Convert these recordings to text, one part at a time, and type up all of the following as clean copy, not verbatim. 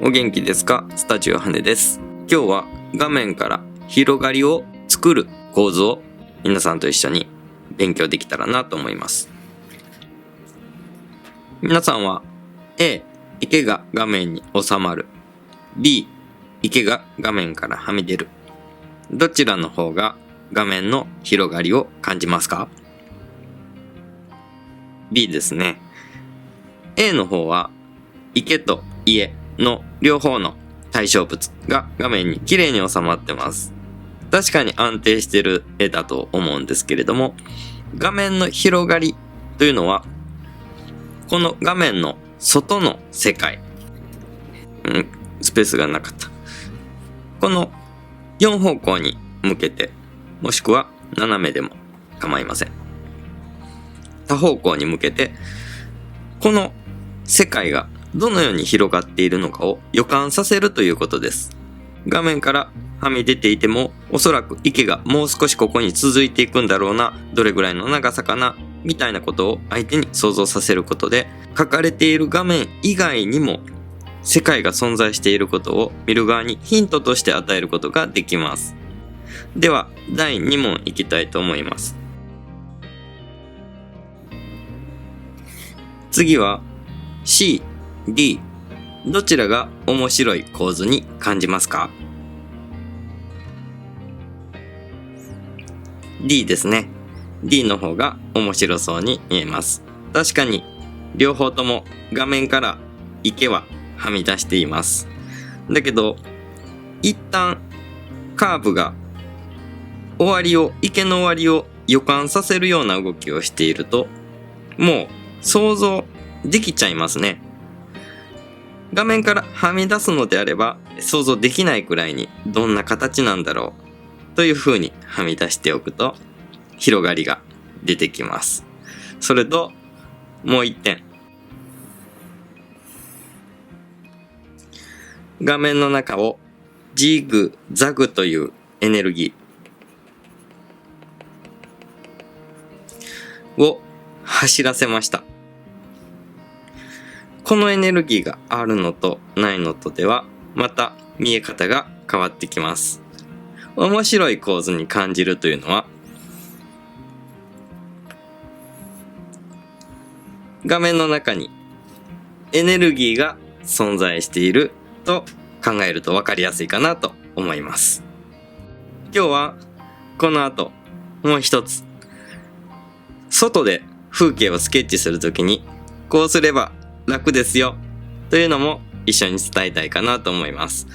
お元気ですか？スタジオ羽根です。今日は画面から広がりを作る構図を皆さんと一緒に勉強できたらなと思います。皆さんは A、池が画面に収まる。B、池が画面からはみ出る。どちらの方が画面の広がりを感じますか？ B ですね。A の方は池と家の両方の対象物が画面に綺麗に収まってます。確かに安定してる絵だと思うんですけれども、画面の広がりというのはこの画面の外の世界、スペースがなかった。この4方向に向けて、もしくは斜めでも構いません。多方向に向けて、この世界がどのように広がっているのかを予感させるということです。画面からはみ出ていても、おそらく池がもう少しここに続いていくんだろうな、どれぐらいの長さかな、みたいなことを相手に想像させることで、書かれている画面以外にも世界が存在していることを見る側にヒントとして与えることができます。では、第2問いきたいと思います。次は C、D、どちらが面白い構図に感じますか？ D ですね。D の方が面白そうに見えます。確かに両方とも画面から池ははみ出しています。だけど一旦カーブが池の終わりを予感させるような動きをしていると、もう想像できちゃいますね。画面からはみ出すのであれば想像できないくらいにどんな形なんだろうという風にはみ出しておくと広がりが出てきます。それともう一点、画面の中をジグザグというエネルギーを走らせました。このエネルギーがあるのとないのとではまた見え方が変わってきます。面白い構図に感じるというのは、画面の中にエネルギーが存在していると考えると分かりやすいかなと思います。今日はこの後もう一つ、外で風景をスケッチするときにこうすれば楽ですよというのも一緒に伝えたいかなと思います。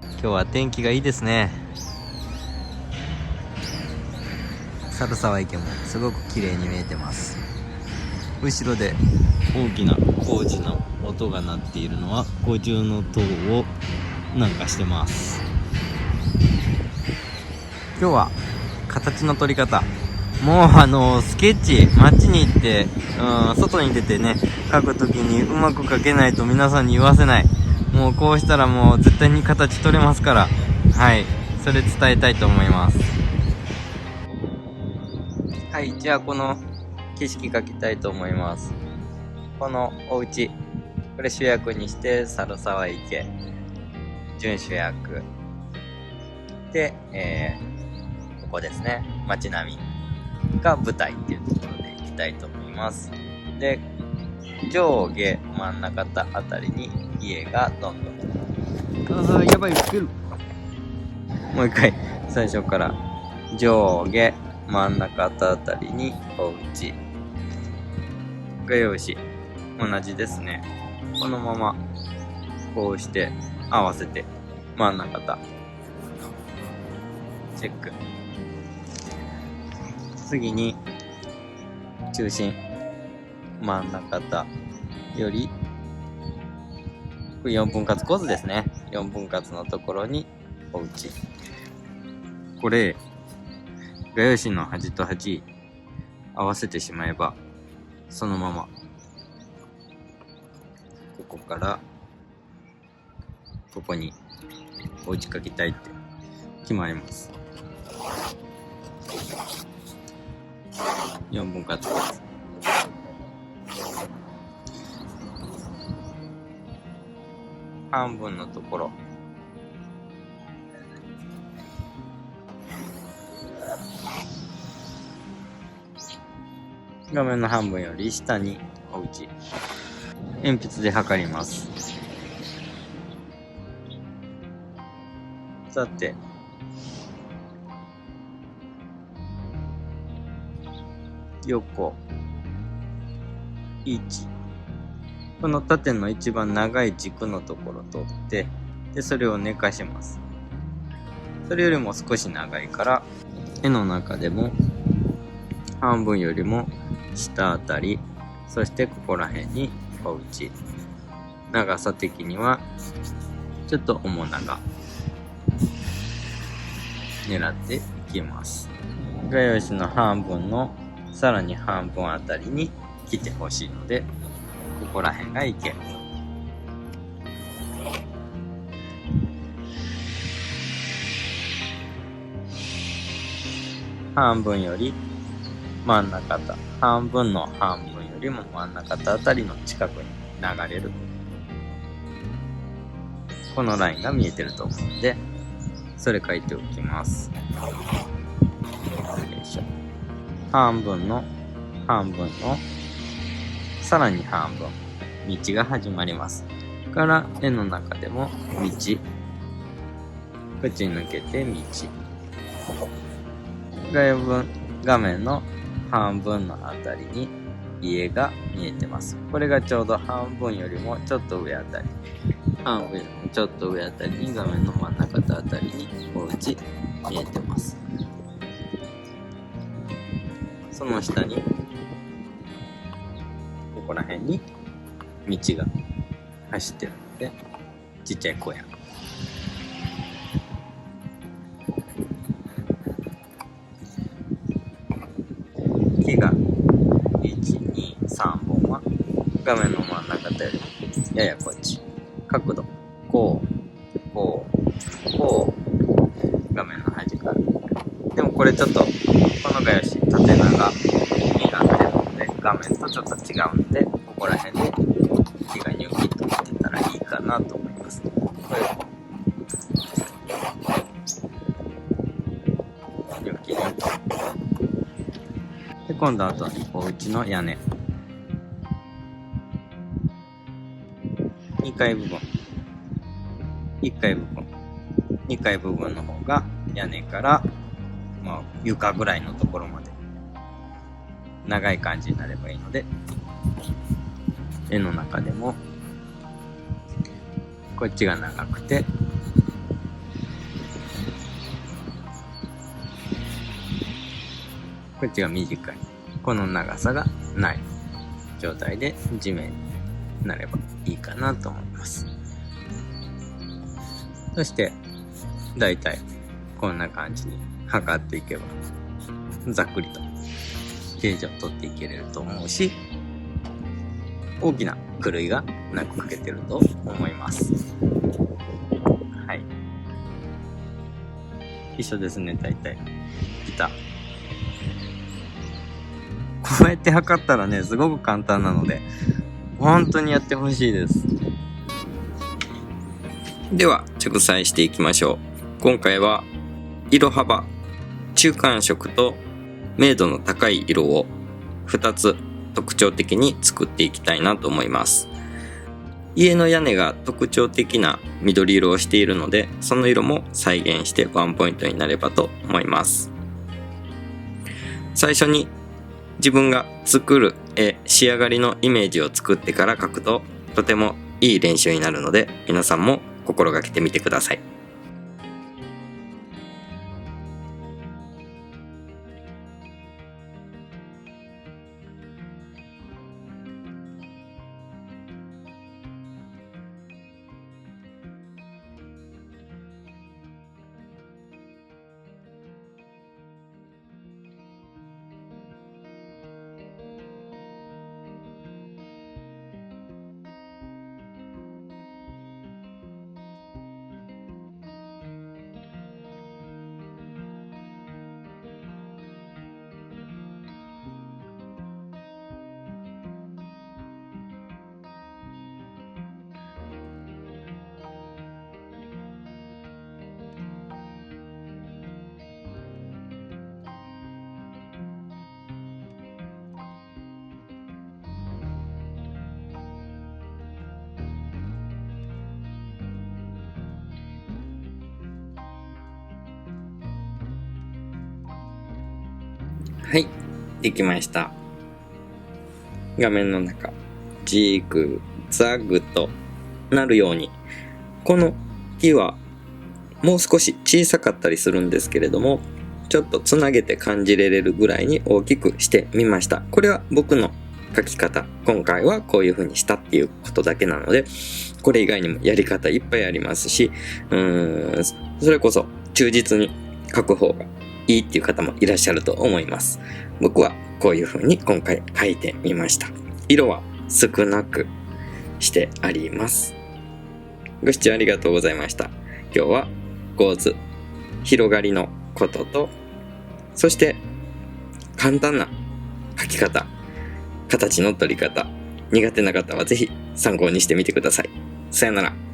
今日は天気がいいですね。猿沢池もすごく綺麗に見えてます。後ろで大きな工事の音が鳴っているのは五重塔をなんかしてます。今日は形の取り方、もうスケッチ街に行って、外に出てね描くときにうまく描けないと皆さんに言わせない。もうこうしたらもう絶対に形取れますから、はい、それ伝えたいと思います。はい、じゃあこの景色描きたいと思います。このお家、これ主役にして猿沢池準主役で、ここですね、街並みが舞台っていうところでいきたいと思います。で、上下真ん中あたりに家がどんどん、やばい、もう一回最初から、上下真ん中あたりにお家画用紙同じですね。このままこうして合わせて真ん中チェック。次に中心真ん中より4分割構図ですね。4分割のところにお家。これ画用紙の端と端合わせてしまえば、そのままここからここにお家描きたいって決まります。4分割です。半分のところ、画面の半分より下にお家、鉛筆で測ります。さて、横1、この縦の一番長い軸のところを取って、でそれを寝かします。それよりも少し長いから、絵の中でも半分よりも下あたり、そしてここら辺にお家、長さ的にはちょっと面長狙っていきます。画用紙の半分のさらに半分あたりに来てほしいので、ここら辺がいけ。半分より真ん中と、半分の半分よりも真ん中とあたりの近くに流れる、このラインが見えてると思うので、それ書いておきます。よいしょ。半分の半分のさらに半分、道が始まります。から絵の中でも道、口抜けて道、画面の半分のあたりに家が見えてます。これがちょうど半分よりもちょっと上あたり、半分よりもちょっと上あたりに画面の真ん中とあたりにお家見えてます。その下にここら辺に道が走ってるので、ちっちゃい小屋、木が1、2、3本は画面の真ん中とよりもややこっち、角度こうこうこう、画面の端から。でもこれちょっとこの画用紙縦長になってるので、画面とちょっと違うので、ここら辺で木がニョキッとしてたらいいかなと思います。これニョキニョキで、今度あとお家の屋根、2階部分、1階部分、2階部分の方が屋根から、床ぐらいのところまで長い感じになればいいので、絵の中でもこっちが長くて、こっちが短い、この長さがない状態で地面になればいいかなと思います。そしてだいたいこんな感じに測っていけば、ざっくりと形状を取っていけれると思うし、大きな狂いがなく描けてると思います。はい、一緒ですね。大体ピタ、こうやって測ったらね、すごく簡単なので本当にやってほしいです。では着彩していきましょう。今回は色幅、中間色と明度の高い色を2つ特徴的に作っていきたいなと思います。家の屋根が特徴的な緑色をしているので、その色も再現してワンポイントになればと思います。最初に自分が作る仕上がりのイメージを作ってから描くととてもいい練習になるので、皆さんも心がけてみてください。はい、できました。画面の中、ジグザグとなるように、この木はもう少し小さかったりするんですけれども、ちょっとつなげて感じれるぐらいに大きくしてみました。これは僕の描き方。今回はこういう風にしたっていうことだけなので、これ以外にもやり方いっぱいありますし、それこそ忠実に描く方がいいっていう方もいらっしゃると思います。僕はこういう風に今回描いてみました。色は少なくしてあります。ご視聴ありがとうございました。今日は構図、広がりのことと、そして簡単な描き方、形の取り方、苦手な方はぜひ参考にしてみてください。さよなら。